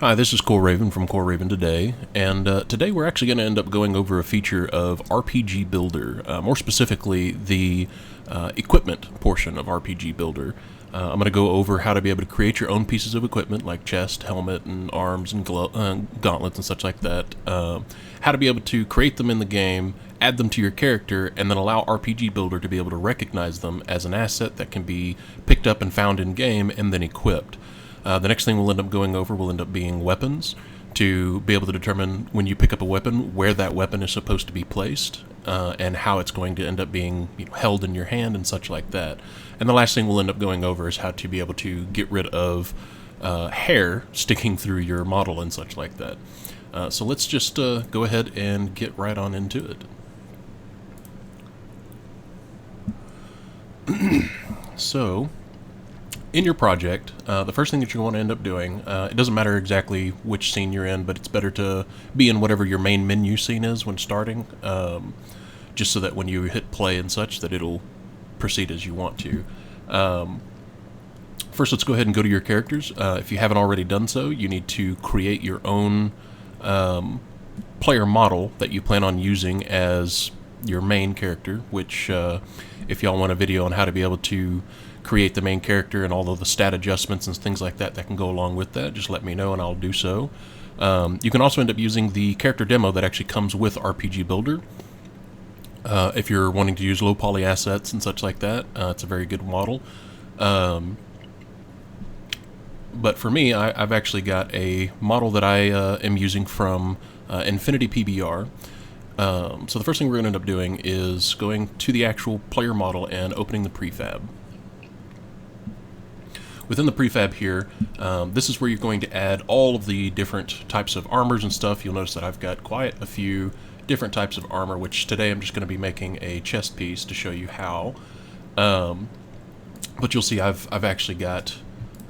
Hi, this is CoreRaven from CoreRavenToday, and today we're actually going to end up going over a feature of RPG Builder, more specifically the equipment portion of RPG Builder. I'm going to go over how to be able to create your own pieces of equipment like chest, helmet, and arms and gauntlets and such like that. How to be able to create them in the game, add them to your character, and then allow RPG Builder to be able to recognize them as an asset that can be picked up and found in game and then equipped. The next thing we'll end up going over will end up being weapons, to be able to determine when you pick up a weapon where that weapon is supposed to be placed, and how it's going to end up being held in your hand and such like that. And the last thing we'll end up going over is how to be able to get rid of hair sticking through your model and such like that. So let's just go ahead and get right on into it. So, in your project, the first thing that you want to end up doing, it doesn't matter exactly which scene you're in, but it's better to be in whatever your main menu scene is when starting, just so that when you hit play and such, that it'll proceed as you want to. First, let's go ahead and go to your characters. If you haven't already done so, you need to create your own player model that you plan on using as your main character, which, if y'all want a video on how to be able to create the main character and all of the stat adjustments and things like that that can go along with that, just let me know and I'll do so. You can also end up using the character demo that actually comes with RPG Builder. If you're wanting to use low poly assets and such like that, it's a very good model. But for me, I've actually got a model that I am using from Infinity PBR. So the first thing we're going to end up doing is going to the actual player model and opening the prefab. Within the prefab here, this is where you're going to add all of the different types of armors and stuff. You'll notice that I've got quite a few different types of armor, which today I'm just going to be making a chest piece to show you how. But you'll see I've actually got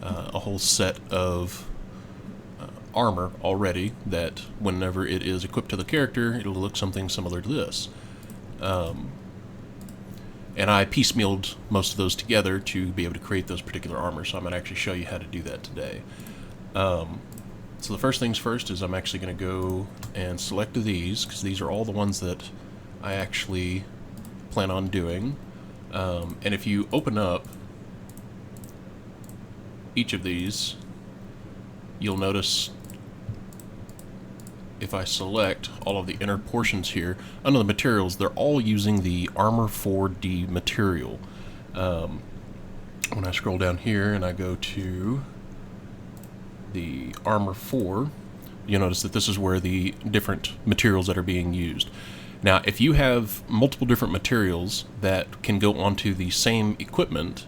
a whole set of armor already that whenever it is equipped to the character, it'll look something similar to this. And I piecemealed most of those together to be able to create those particular armor, so I'm going to actually show you how to do that today. So the first things first is I'm actually going to go and select these, because these are all the ones that I actually plan on doing. And if you open up each of these, you'll notice if I select all of the inner portions here, under the materials, they're all using the Armor 4D material. When I scroll down here and I go to the Armor 4, you'll notice that this is where the different materials that are being used. Now, if you have multiple different materials that can go onto the same equipment,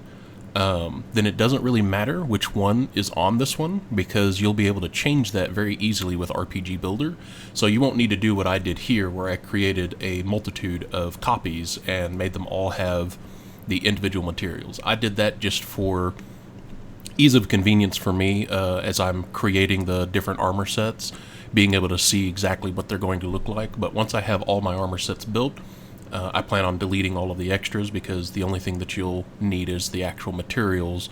then it doesn't really matter which one is on this one, because you'll be able to change that very easily with RPG Builder. So you won't need to do what I did here, where I created a multitude of copies and made them all have the individual materials. I did that just for ease of convenience for me, as I'm creating the different armor sets, being able to see exactly what they're going to look like. But once I have all my armor sets built, I plan on deleting all of the extras, because the only thing that you'll need is the actual materials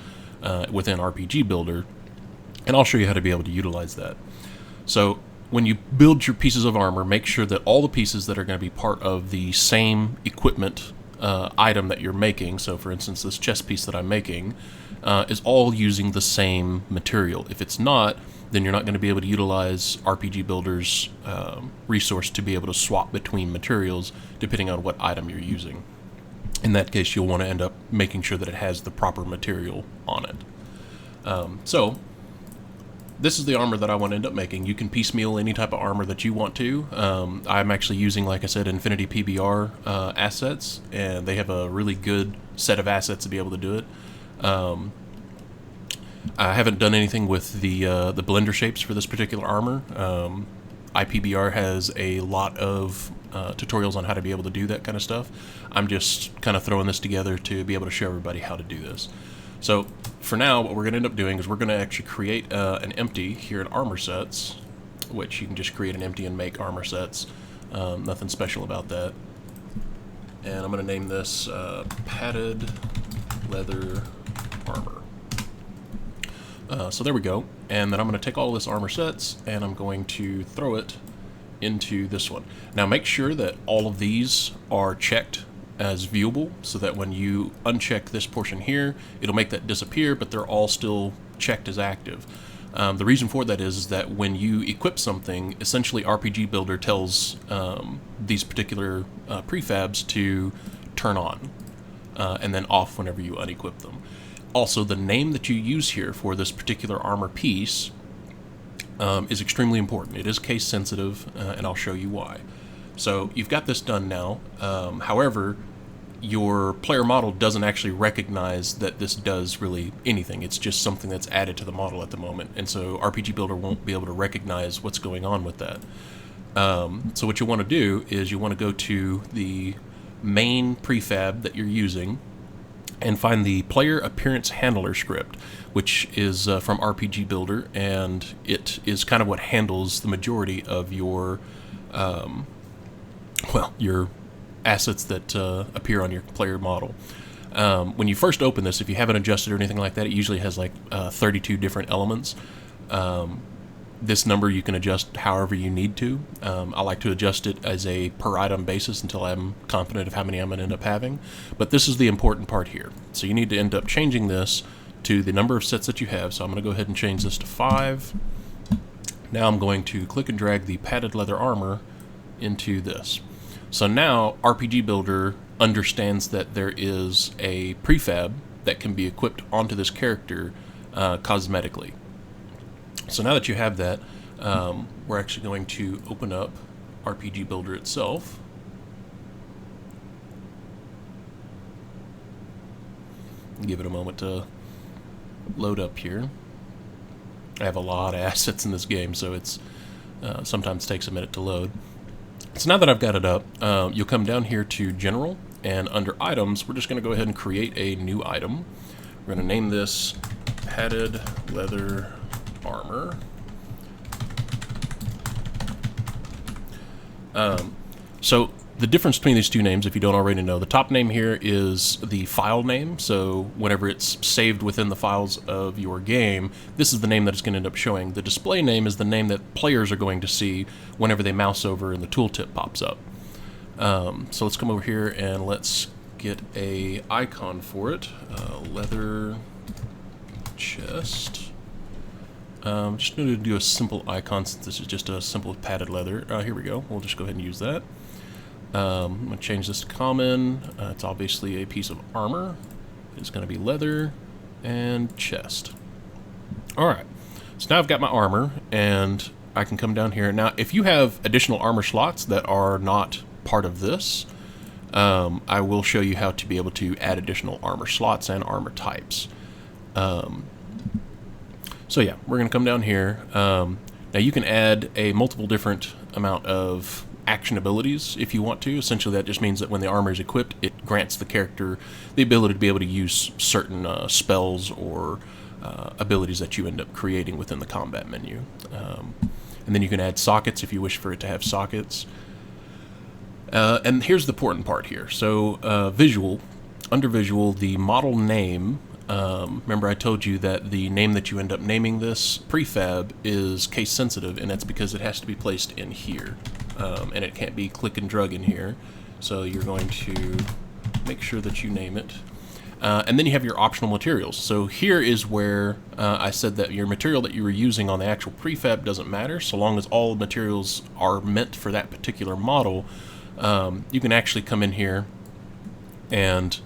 within RPG Builder, and I'll show you how to be able to utilize that. So when you build your pieces of armor, make sure that all the pieces that are going to be part of the same equipment item that you're making, so for instance this chest piece that I'm making, is all using the same material. If it's not, then you're not going to be able to utilize RPG Builder's resource to be able to swap between materials depending on what item you're using. In that case, you'll want to end up making sure that it has the proper material on it. So this is the armor that I want to end up making. You can piecemeal any type of armor that you want to. I'm actually using, like I said, Infinity PBR assets, and they have a really good set of assets to be able to do it. I haven't done anything with the blender shapes for this particular armor. IPBR has a lot of tutorials on how to be able to do that kind of stuff. I'm just kind of throwing this together to be able to show everybody how to do this. So for now, what we're going to end up doing is we're going to actually create an empty here in armor sets, which you can just create an empty and make armor sets. Nothing special about that. And I'm going to name this padded leather armor. So there we go. And then I'm going to take all this armor sets and I'm going to throw it into this one. Now make sure that all of these are checked as viewable so that when you uncheck this portion here, it'll make that disappear, but they're all still checked as active. The reason for that is that when you equip something, essentially RPG Builder tells these particular prefabs to turn on and then off whenever you unequip them. Also, the name that you use here for this particular armor piece is extremely important. It is case sensitive, and I'll show you why. So you've got this done now. However, your player model doesn't actually recognize that this does really anything. It's just something that's added to the model at the moment, and so RPG Builder won't be able to recognize what's going on with that. So what you want to do is you want to go to the main prefab that you're using and find the player appearance handler script, which is from RPG Builder, and it is kind of what handles the majority of your your assets that appear on your player model. When you first open this, if you haven't adjusted or anything like that, it usually has like 32 different elements. This number you can adjust however you need to. I like to adjust it as a per item basis until I'm confident of how many I'm going to end up having. But this is the important part here. So you need to end up changing this to the number of sets that you have. So I'm going to go ahead and change this to 5. Now I'm going to click and drag the padded leather armor into this. So now RPG Builder understands that there is a prefab that can be equipped onto this character cosmetically. So now that you have that, we're actually going to open up RPG Builder itself. Give it a moment to load up here. I have a lot of assets in this game, so it's sometimes takes a minute to load. So now that I've got it up, you'll come down here to General, and under Items, we're just going to go ahead and create a new item. We're going to name this Padded Leather Armor. So the difference between these two names, if you don't already know, the top name here is the file name. So whenever it's saved within the files of your game, this is the name that it's going to end up showing. The display name is the name that players are going to see whenever they mouse over and the tooltip pops up. So let's come over here and let's get a icon for it. Leather chest. Just going to do a simple icon since this is just a simple padded leather. Here we go. We'll just go ahead and use that. I'm going to change this to common. It's obviously a piece of armor. It's going to be leather and chest. Alright, so now I've got my armor and I can come down here. Now if you have additional armor slots that are not part of this, I will show you how to be able to add additional armor slots and armor types. So yeah, we're going to come down here. Now you can add a multiple different amount of action abilities if you want to. Essentially that just means that when the armor is equipped, it grants the character the ability to be able to use certain spells or abilities that you end up creating within the combat menu. And then you can add sockets if you wish for it to have sockets. And here's the important part here. So visual, under visual, the model name, remember I told you that the name that you end up naming this prefab is case sensitive, and that's because it has to be placed in here. And it can't be click and drag in here. So you're going to make sure that you name it. And then you have your optional materials. So here is where I said that your material that you were using on the actual prefab doesn't matter, so long as all materials are meant for that particular model. You can actually come in here and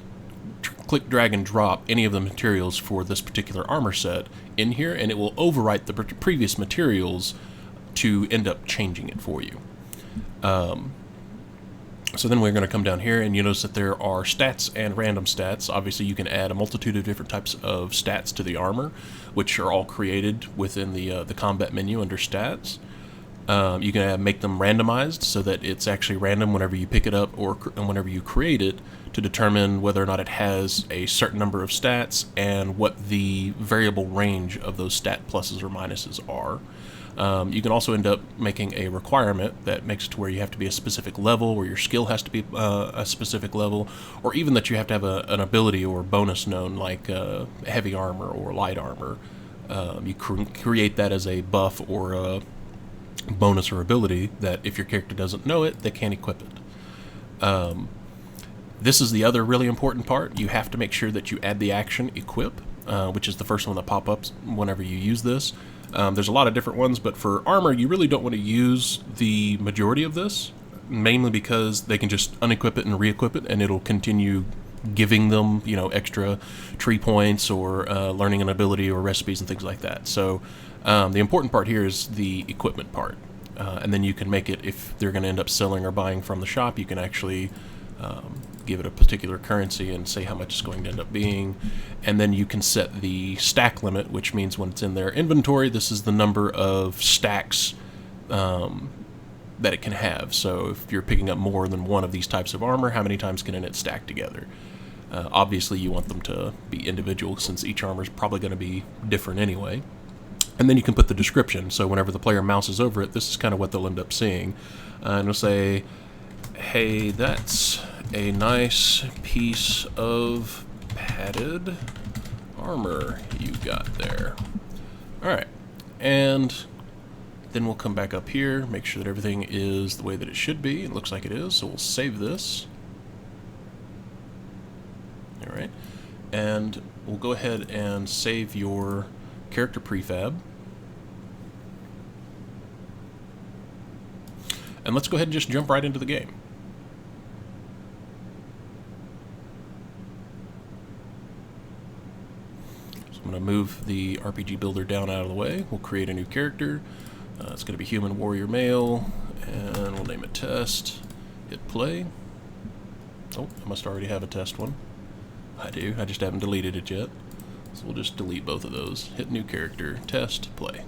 click, drag, and drop any of the materials for this particular armor set in here, and it will overwrite the previous materials to end up changing it for you. So then we're going to come down here and you notice that there are stats and random stats. Obviously you can add a multitude of different types of stats to the armor, which are all created within the combat menu under stats. You can make them randomized so that it's actually random whenever you pick it up or whenever you create it, to determine whether or not it has a certain number of stats and what the variable range of those stat pluses or minuses are. You can also end up making a requirement that makes it to where you have to be a specific level, or your skill has to be a specific level, or even that you have to have an ability or bonus known like heavy armor or light armor You create that as a buff or a bonus or ability that if your character doesn't know it, they can't equip it. This is the other really important part. You have to make sure that you add the action equip, which is the first one that pops up whenever you use this. There's a lot of different ones, but for armor, you really don't want to use the majority of this, mainly because they can just unequip it and re-equip it, and it'll continue giving them, extra tree points or learning an ability or recipes and things like that. So the important part here is the equipment part. And then you can make it, if they're going to end up selling or buying from the shop, you can actually give it a particular currency and say how much it's going to end up being. And then you can set the stack limit, which means when it's in their inventory, this is the number of stacks that it can have. So if you're picking up more than one of these types of armor, how many times can it stack together? Obviously, you want them to be individual, since each armor is probably going to be different anyway. And then you can put the description, so whenever the player mouses over it, this is kind of what they'll end up seeing. And it'll say, hey, that's a nice piece of padded armor you got there. Alright, and then we'll come back up here, make sure that everything is the way that it should be. It looks like it is, so we'll save this. Alright, and we'll go ahead and save your character prefab. And let's go ahead and just jump right into the game. So I'm going to move the RPG builder down out of the way. We'll create a new character. It's going to be human warrior male, and we'll name it test. Hit play. Oh, I must already have a test one. I do, I just haven't deleted it yet. So we'll just delete both of those. Hit new character, test, play.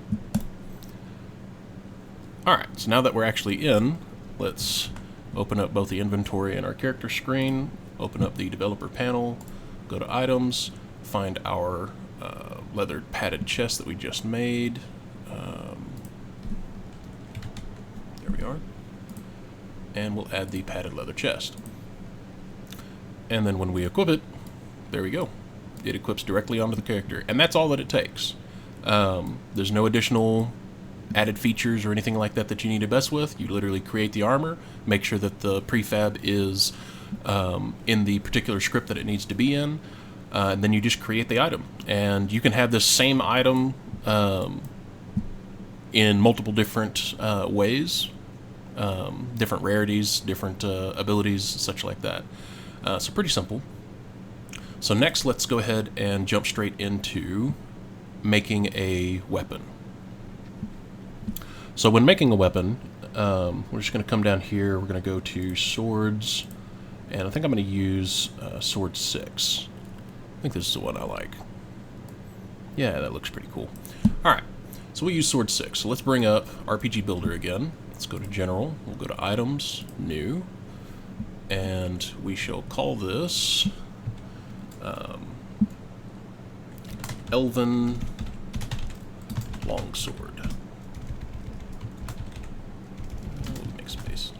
Alright, so now that we're actually in, let's open up both the inventory and our character screen, open up the developer panel, go to items, find our leather padded chest that we just made. There we are. And we'll add the padded leather chest. And then when we equip it, there we go. It equips directly onto the character. And that's all that it takes. There's no additional added features or anything like that that you need to mess with. You literally create the armor, make sure that the prefab is in the particular script that it needs to be in, and then you just create the item. And you can have this same item in multiple different ways, different rarities, different abilities, such like that. So pretty simple. So next, let's go ahead and jump straight into making a weapon. So when making a weapon, we're just going to come down here, we're going to go to swords, and I think I'm going to use sword 6. I think this is the one I like. Yeah, that looks pretty cool. Alright, so we'll use sword 6. So let's bring up RPG Builder again. Let's go to General, we'll go to Items, New, and we shall call this Elven Longsword. Make space.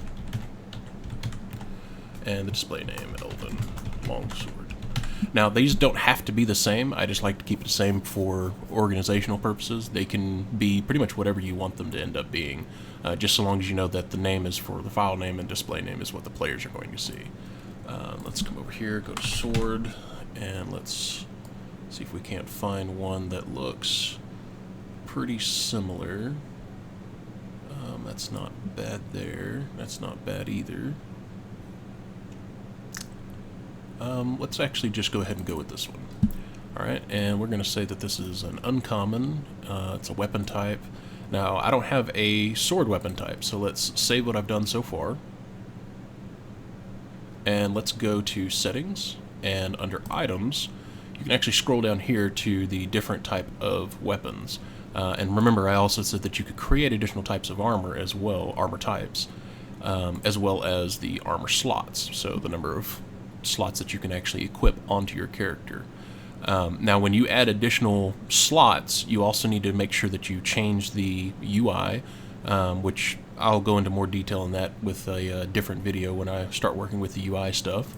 And the display name, Elven Longsword. Now, these don't have to be the same. I just like to keep it the same for organizational purposes. They can be pretty much whatever you want them to end up being, just so long as you know that the name is for the file name and display name is what the players are going to see. Let's come over here, go to sword, and let's see if we can't find one that looks pretty similar. That's not bad there. That's not bad either. Let's actually just go ahead and go with this one. Alright, and we're going to say that this is an uncommon. It's a weapon type. Now, I don't have a sword weapon type, so let's save what I've done so far. And let's go to settings, and under items, you can actually scroll down here to the different type of weapons. And remember, I also said that you could create additional types of armor as well, armor types, as well as the armor slots, so the number of slots that you can actually equip onto your character. Now, when you add additional slots, you also need to make sure that you change the UI, which I'll go into more detail on that with a different video when I start working with the UI stuff.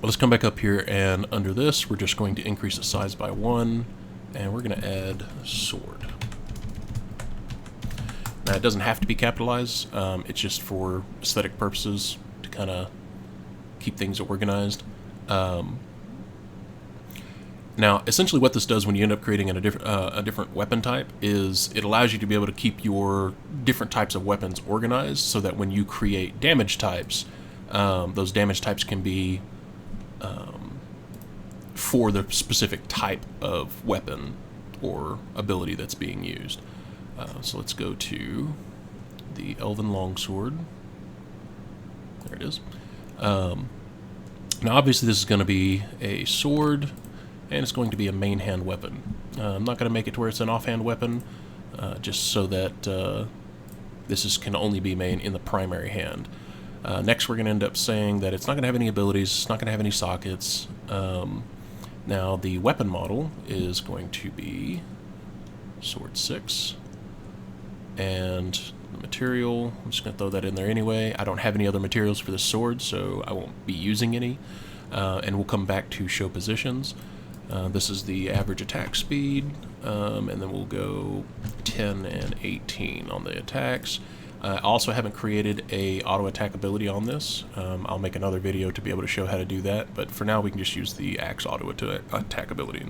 let's come back up here, and under this, we're just going to increase the size by 1, and we're going to add sword. Now, it doesn't have to be capitalized. It's just for aesthetic purposes to kind of keep things organized. Now, essentially what this does when you end up creating a different weapon type is it allows you to be able to keep your different types of weapons organized so that when you create damage types, those damage types can be for the specific type of weapon or ability that's being used. So let's go to the Elven Longsword. There it is. Now obviously this is going to be a sword, and it's going to be a main hand weapon. I'm not going to make it to where it's an offhand weapon, just so that this can only be main in the primary hand. Next we're going to end up saying that it's not going to have any abilities, it's not going to have any sockets. Now the weapon model is going to be Sword 6, and the material, I'm just going to throw that in there anyway. I don't have any other materials for this sword, so I won't be using any. And we'll come back to show positions. This is the average attack speed, and then we'll go 10 and 18 on the attacks. I also haven't created a auto attack ability on this. I'll make another video to be able to show how to do that, but for now we can just use the axe auto attack ability.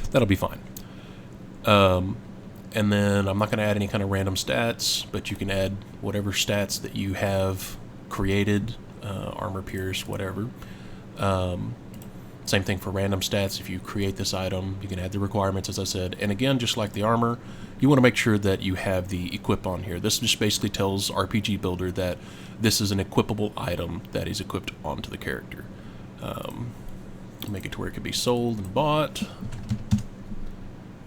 That'll be fine. And then I'm not going to add any kind of random stats, but you can add whatever stats that you have created, armor pierce, whatever. Same thing for random stats. If you create this item, you can add the requirements, as I said. And again, just like the armor, you want to make sure that you have the equip on here. This just basically tells RPG Builder that this is an equipable item that is equipped onto the character. Make it to where it can be sold and bought.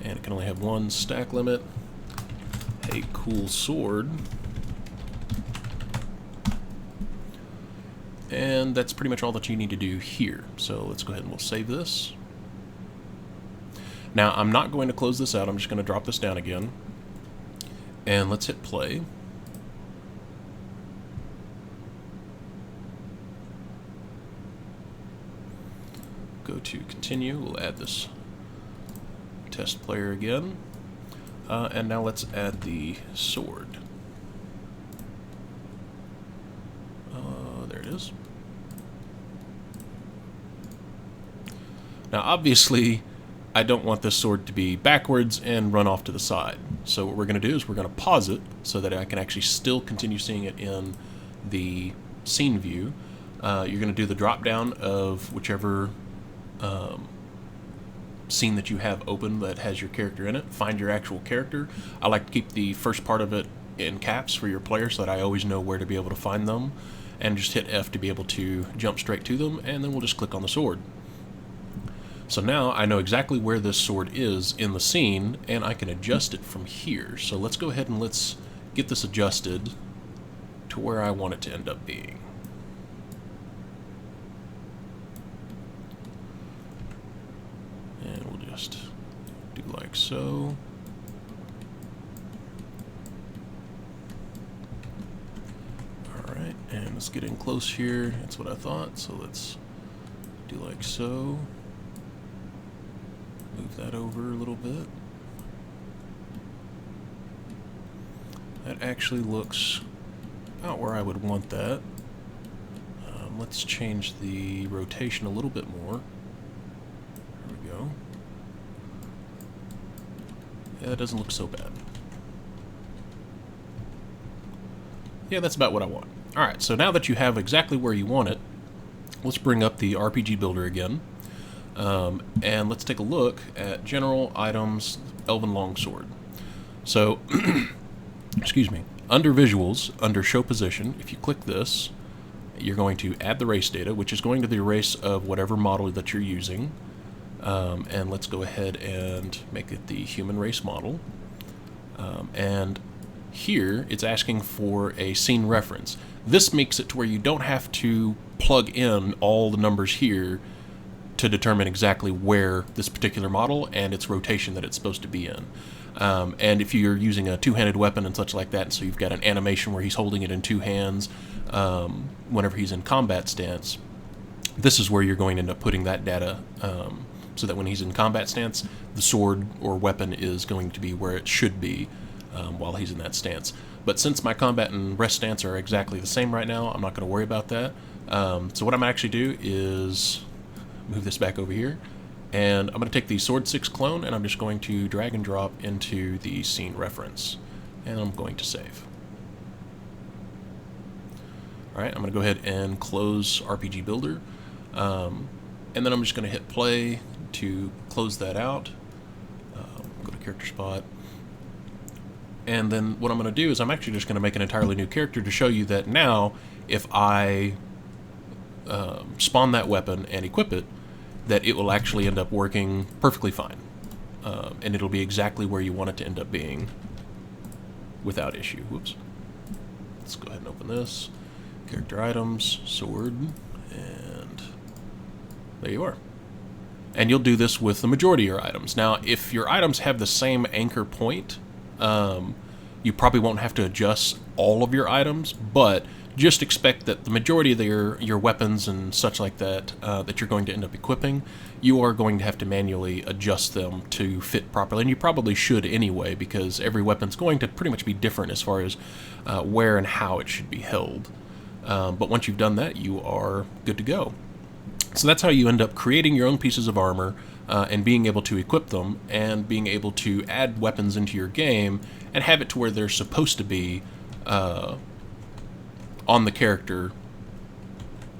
And it can only have one stack limit. A cool sword. And that's pretty much all that you need to do here. So let's go ahead and we'll save this. Now I'm not going to close this out, I'm just going to drop this down again. And let's hit play. Go to continue, we'll add this test player again. And now let's add the sword. There it is. Now obviously I don't want this sword to be backwards and run off to the side. So what we're going to do is we're going to pause it so that I can actually still continue seeing it in the scene view. You're going to do the drop down of whichever scene that you have open that has your character in it. Find your actual character. I like to keep the first part of it in caps for your player so that I always know where to be able to find them, and just hit F to be able to jump straight to them, and then we'll just click on the sword. So now I know exactly where this sword is in the scene, and I can adjust it from here. So let's go ahead and let's get this adjusted to where I want it to end up being. And we'll just do like so. Alright, and let's get in close here. That's what I thought, so let's do like so. Move that over a little bit. That actually looks about where I would want that. Let's change the rotation a little bit more. There we go. Yeah, that doesn't look so bad. Yeah, that's about what I want. Alright, so now that you have exactly where you want it, let's bring up the RPG Builder again. And let's take a look at General Items, Elven Longsword. So, excuse me, under Visuals, under Show Position, if you click this, you're going to add the race data, which is going to the race of whatever model that you're using. And let's go ahead and make it the human race model. And here, it's asking for a scene reference. This makes it to where you don't have to plug in all the numbers here to determine exactly where this particular model and its rotation that it's supposed to be in. And if you're using a two-handed weapon and such like that, and so you've got an animation where he's holding it in two hands whenever he's in combat stance, this is where you're going to end up putting that data, so that when he's in combat stance, the sword or weapon is going to be where it should be while he's in that stance. But since my combat and rest stance are exactly the same right now, I'm not going to worry about that. So what I'm going to actually do is move this back over here, and I'm going to take the Sword 6 clone, and I'm just going to drag and drop into the scene reference, and I'm going to save. Alright, I'm going to go ahead and close RPG Builder, and then I'm just going to hit play to close that out. Go to character spot. And then what I'm going to do is I'm actually just going to make an entirely new character to show you that now if I spawn that weapon and equip it, that it will actually end up working perfectly fine. And it'll be exactly where you want it to end up being without issue. Whoops. Let's go ahead and open this. Character items, sword, and there you are. And you'll do this with the majority of your items. Now, if your items have the same anchor point, you probably won't have to adjust all of your items, but just expect that the majority of your weapons and such like that that you're going to end up equipping, you are going to have to manually adjust them to fit properly. And you probably should anyway, because every weapon's going to pretty much be different as far as where and how it should be held. But once you've done that, you are good to go. So that's how you end up creating your own pieces of armor and being able to equip them and being able to add weapons into your game and have it to where they're supposed to be on the character,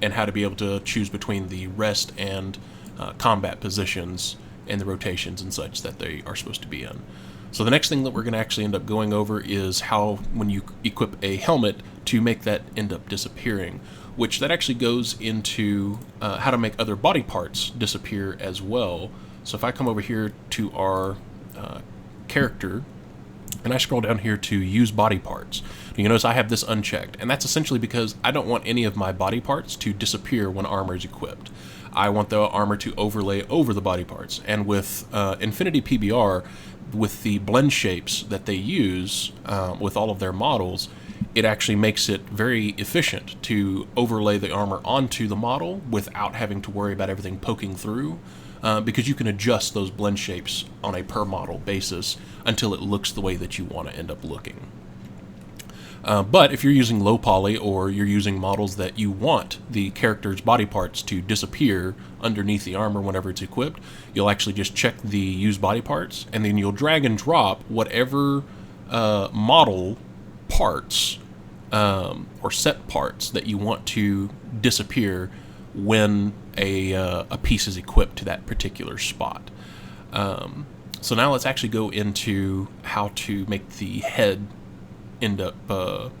and how to be able to choose between the rest and combat positions and the rotations and such that they are supposed to be in. So the next thing that we're going to actually end up going over is how, when you equip a helmet, to make that end up disappearing, which that actually goes into how to make other body parts disappear as well. So if I come over here to our character, and I scroll down here to use body parts, you notice I have this unchecked, and that's essentially because I don't want any of my body parts to disappear when armor is equipped. I want the armor to overlay over the body parts, and with Infinity PBR, with the blend shapes that they use with all of their models, it actually makes it very efficient to overlay the armor onto the model without having to worry about everything poking through, because you can adjust those blend shapes on a per model basis until it looks the way that you want to end up looking. But if you're using low poly, or you're using models that you want the character's body parts to disappear underneath the armor whenever it's equipped, you'll actually just check the use body parts, and then you'll drag and drop whatever model parts or set parts that you want to disappear when a piece is equipped to that particular spot. So now let's actually go into how to make the head end up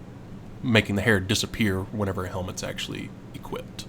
making the hair disappear whenever a helmet's actually equipped.